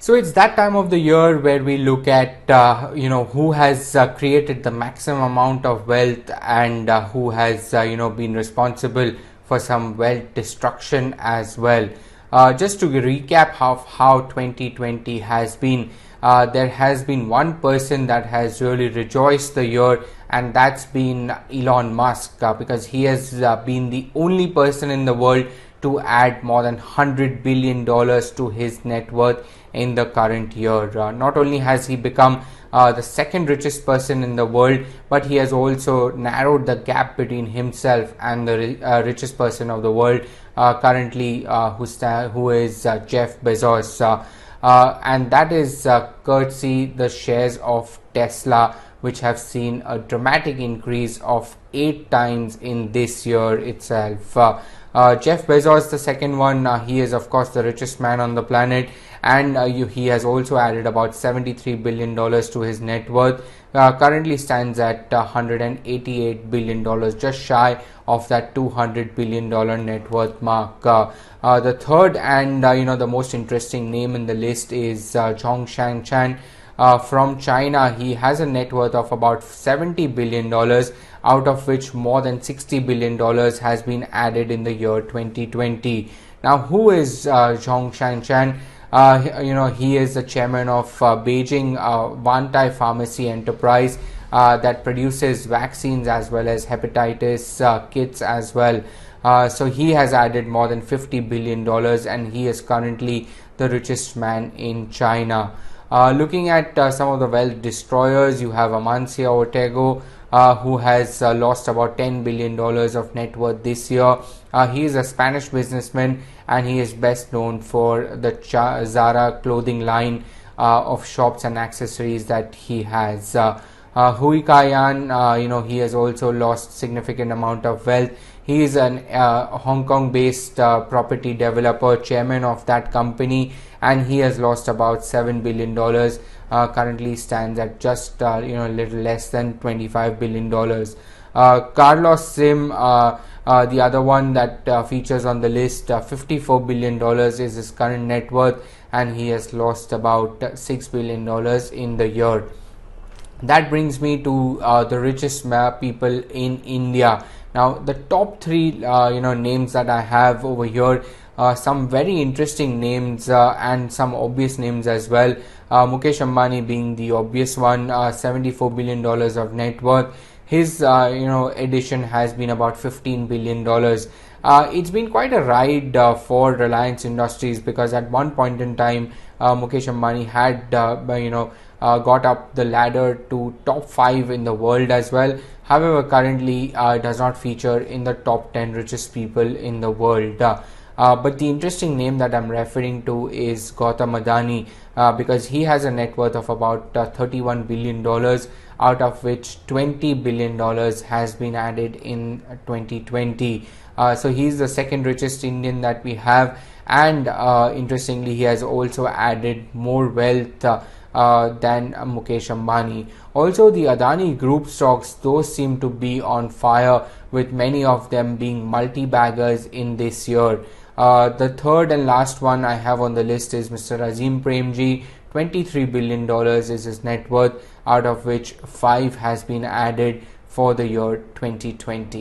So it's that time of the year where we look at who has created the maximum amount of wealth and who has been responsible for some wealth destruction as well. Just to recap how 2020 has been, there has been one person that has really rejoiced the year, and that's been Elon Musk, because he has been the only person in the world to add more than $100 billion to his net worth in the current year. Not only has he become the second richest person in the world, but he has also narrowed the gap between himself and the richest person of the world currently, who is Jeff Bezos. And that is courtesy the shares of Tesla, which have seen a dramatic increase of 8 times in this year itself. Jeff Bezos, the second one, he is of course the richest man on the planet, and he has also added about $73 billion to his net worth. Currently stands at $188 billion, just shy of that $200 billion net worth mark. The third and the most interesting name in the list is Zhongshan Chan. From China. He has a net worth of about $70 billion, out of which more than $60 billion has been added in the year 2020. Now, who is Zhongshan Chan? He is the chairman of Beijing Wantai Pharmacy Enterprise that produces vaccines as well as hepatitis kits as well. So he has added more than $50 billion, and he is currently the richest man in China. Looking at some of the wealth destroyers, you have Amancio Ortega, who has lost about $10 billion of net worth this year. He is a Spanish businessman, and he is best known for the Zara clothing line of shops and accessories that he has. Hui Ka Yan, he has also lost significant amount of wealth. He is an Hong Kong-based property developer, chairman of that company, and he has lost about $7 billion. Currently stands at just a little less than $25 billion. Carlos Slim, the other one that features on the list, $54 billion is his current net worth, and he has lost about $6 billion in the year. That brings me to the richest people in India. Now, the top three names that I have over here, some very interesting names and some obvious names as well. Mukesh Ambani being the obvious one, $74 billion of net worth. His addition has been about $15 billion. It's been quite a ride for Reliance Industries, because at one point in time Mukesh Ambani had got up the ladder to top 5 in the world as well. However, currently does not feature in the top 10 richest people in the world. But the interesting name that I'm referring to is Gautam Adani, because he has a net worth of about $31 billion, out of which $20 billion has been added in 2020. So he's the second richest Indian that we have, and interestingly, he has also added more wealth than Mukesh Ambani. Also, the Adani Group stocks, those seem to be on fire, with many of them being multi-baggers in this year. The third and last one I have on the list is Mr. Azim Premji. $23 billion is his net worth, out of which 5 has been added for the year 2020.